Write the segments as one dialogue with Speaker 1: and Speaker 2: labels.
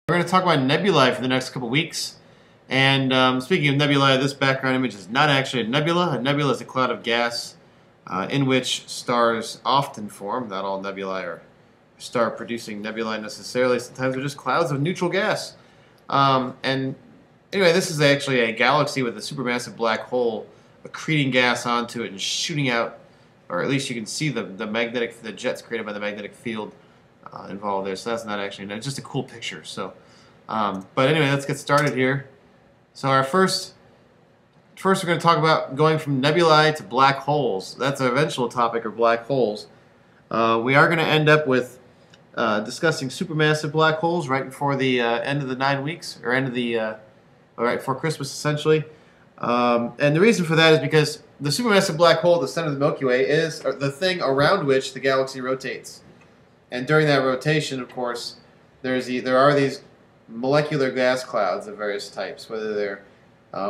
Speaker 1: We're going to talk about nebulae for the next couple weeks. And speaking of nebulae, this background image is not actually a nebula. A nebula is a cloud of gas in which stars often form. Not all nebulae are star-producing nebulae necessarily. Sometimes they're just clouds of neutral gas. And anyway, this is actually a galaxy with a supermassive black hole accreting gas onto it and shooting out, or at least you can see the jets created by the magnetic field involved there. So that's not actually, it's just a cool picture. So, but anyway, let's get started here. So our first we're going to talk about going from nebulae to black holes. That's our eventual topic, of black holes. We are going to end up with discussing supermassive black holes right before the end of the 9 weeks, or end of the right before Christmas, essentially. And the reason for that is because the supermassive black hole at the center of the Milky Way is the thing around which the galaxy rotates. And during that rotation, of course, there are these molecular gas clouds of various types, whether they're,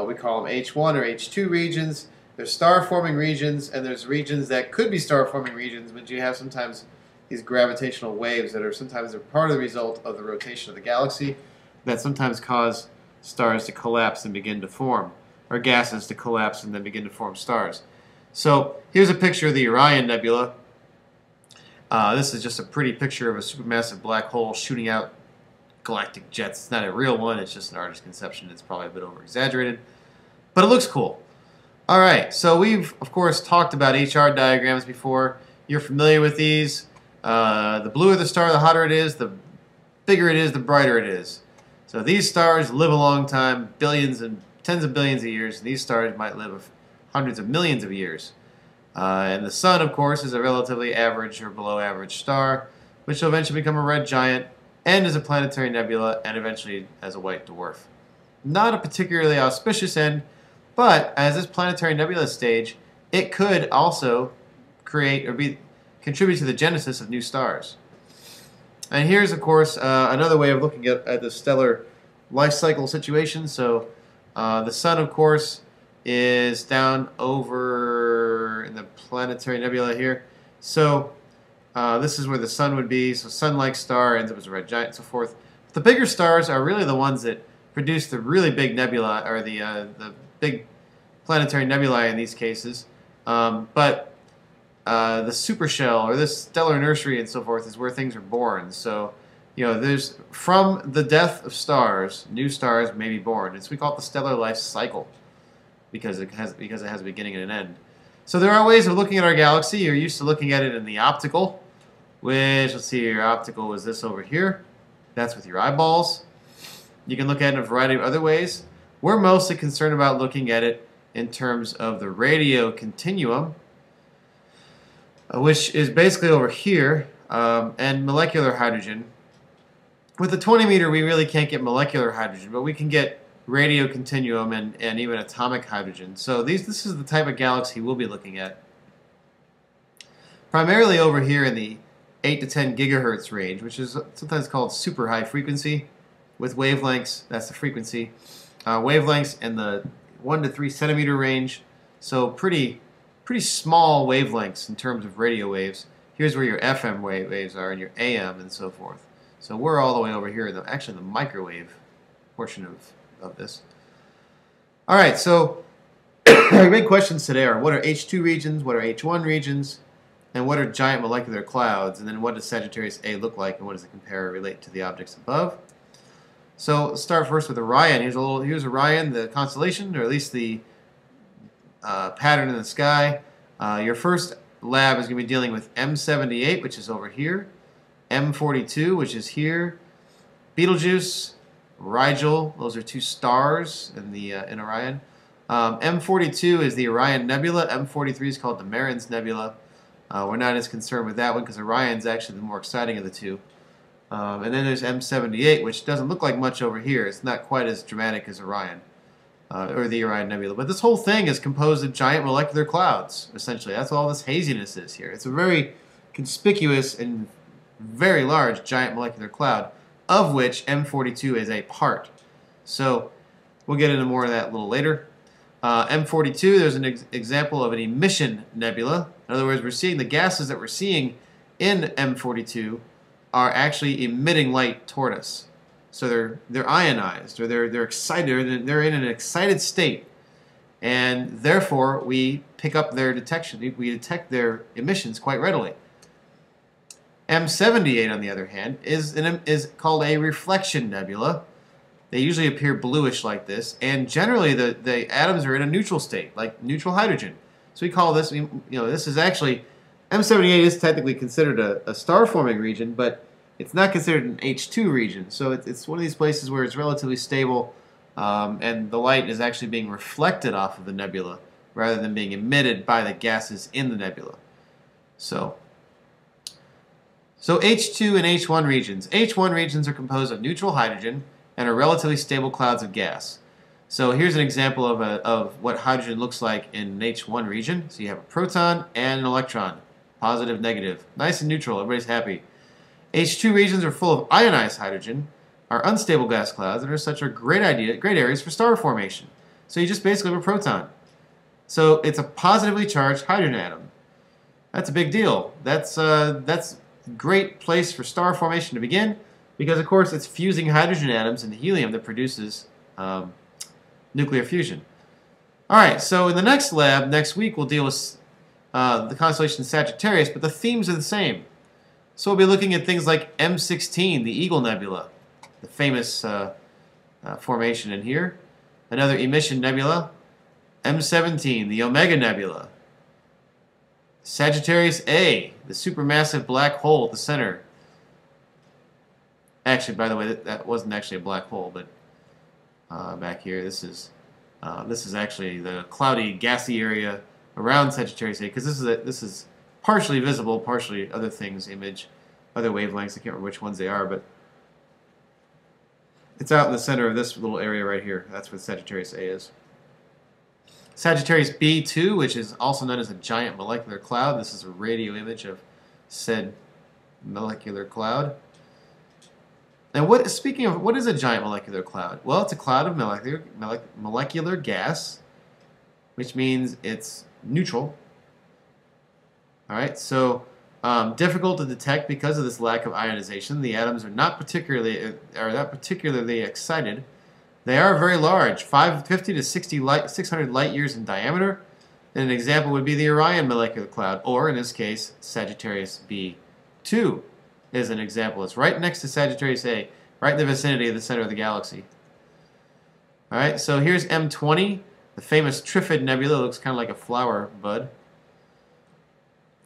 Speaker 1: we call them H1 or H2 regions. There's star-forming regions, and there's regions that could be star-forming regions, but you have sometimes these gravitational waves that are sometimes a part of the result of the rotation of the galaxy that sometimes cause stars to collapse and begin to form, or gases to collapse and then begin to form stars. So here's a picture of the Orion Nebula. This is just a pretty picture of a supermassive black hole shooting out galactic jets. It's not a real one, it's just an artist's conception. It's probably a bit over-exaggerated, but it looks cool. Alright, so we've, of course, talked about HR diagrams before. You're familiar with these. The bluer the star, the hotter it is, the bigger it is, the brighter it is. So these stars live a long time, billions and tens of billions of years, and these stars might live hundreds of millions of years. And the Sun, of course, is a relatively average or below average star, which will eventually become a red giant, and as a planetary nebula, and eventually as a white dwarf. Not a particularly auspicious end, but as this planetary nebula stage, it could also create or contribute to the genesis of new stars. And here's, of course, another way of looking at the stellar life cycle situation. So the Sun, of course, is down over in the planetary nebula here. So this is where the Sun would be. So Sun-like star ends up as a red giant and so forth. The bigger stars are really the ones that produce the really big nebula, or the big planetary nebulae in these cases. But the supershell, or this stellar nursery and so forth, is where things are born. So, you know, there's, from the death of stars, new stars may be born. We call it the stellar life cycle, because it has a beginning and an end. So there are ways of looking at our galaxy. You're used to looking at it in the optical, which, let's see, your optical is this over here. That's with your eyeballs. You can look at it in a variety of other ways. We're mostly concerned about looking at it in terms of the radio continuum, which is basically over here, and molecular hydrogen. With the 20 meter, we really can't get molecular hydrogen, but we can get radio continuum and even atomic hydrogen. So this is the type of galaxy we'll be looking at. Primarily over here in the 8 to 10 gigahertz range, which is sometimes called super high frequency, with wavelengths, that's the frequency, wavelengths in the 1 to 3 centimeter range. So pretty small wavelengths in terms of radio waves. Here's where your FM waves are, and your AM and so forth. So we're all the way over here in actually the microwave portion of this. All right, so our big questions today are: what are H2 regions, what are H1 regions, and what are giant molecular clouds, and then what does Sagittarius A look like, and what does it compare or relate to the objects above? So let's start first with Orion. Here's Orion, the constellation, or at least the pattern in the sky. Your first lab is going to be dealing with M78, which is over here, M42, which is here, Betelgeuse, Rigel. Those are two stars in Orion. M42 is the Orion Nebula. M43 is called the Marin's Nebula. We're not as concerned with that one because Orion's actually the more exciting of the two. And then there's M78, which doesn't look like much over here. It's not quite as dramatic as Orion, or the Orion Nebula. But this whole thing is composed of giant molecular clouds, essentially. That's all this haziness is here. It's a very conspicuous and very large giant molecular cloud, of which M42 is a part. So we'll get into more of that a little later. M42, there's an example of an emission nebula. In other words, we're seeing the gases that we're seeing in M42 are actually emitting light toward us. So they're ionized, or they're excited, or they're in an excited state, and therefore we pick up their detection. We detect their emissions quite readily. M78, on the other hand, is called a reflection nebula. They usually appear bluish like this, and generally the atoms are in a neutral state, like neutral hydrogen. So we call this, this is actually, M78 is technically considered a star-forming region, but it's not considered an H2 region. So it's one of these places where it's relatively stable, and the light is actually being reflected off of the nebula rather than being emitted by the gases in the nebula. So H2 and H1 regions. H1 regions are composed of neutral hydrogen and are relatively stable clouds of gas. So here's an example of what hydrogen looks like in an H1 region. So you have a proton and an electron, positive, negative. Nice and neutral, everybody's happy. H2 regions are full of ionized hydrogen, are unstable gas clouds, and as such are great areas for star formation. So you just basically have a proton. So it's a positively charged hydrogen atom. That's a big deal. That's a great place for star formation to begin, because of course it's fusing hydrogen atoms into helium that produces nuclear fusion. Alright, so in the next lab, next week, we'll deal with the constellation Sagittarius, but the themes are the same. So we'll be looking at things like M16, the Eagle Nebula, the famous formation in here. Another emission nebula, M17, the Omega Nebula. Sagittarius A, the supermassive black hole at the center. Actually, by the way, that wasn't actually a black hole, but back here, this is actually the cloudy, gassy area around Sagittarius A, because this is partially visible, partially other things image, other wavelengths. I can't remember which ones they are, but it's out in the center of this little area right here. That's what Sagittarius A is. Sagittarius B2, which is also known as a giant molecular cloud. This is a radio image of said molecular cloud. And speaking of, what is a giant molecular cloud? Well, it's a cloud of molecular gas, which means it's neutral. All right, so difficult to detect because of this lack of ionization. The atoms are not particularly excited. They are very large, 50 to 600 light years in diameter. And an example would be the Orion molecular cloud, or in this case, Sagittarius B2 is an example. It's right next to Sagittarius A, right in the vicinity of the center of the galaxy. All right, so here's M20, the famous Trifid Nebula. It looks kind of like a flower bud.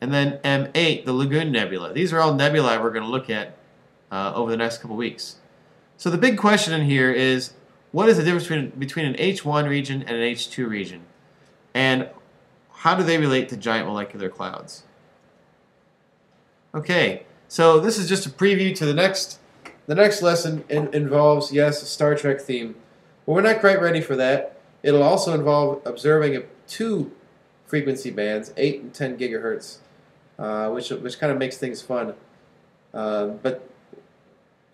Speaker 1: And then M8, the Lagoon Nebula. These are all nebulae we're going to look at over the next couple weeks. So the big question in here is, what is the difference between an H1 region and an H2 region? And how do they relate to giant molecular clouds? Okay, so this is just a preview to the next lesson. Involves, yes, a Star Trek theme. But we're not quite ready for that. It'll also involve observing two frequency bands, 8 and 10 gigahertz, which kind of makes things fun. But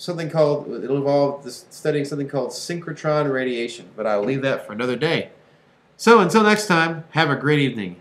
Speaker 1: it'll involve studying something called synchrotron radiation, but I'll leave that for another day. So until next time, have a great evening.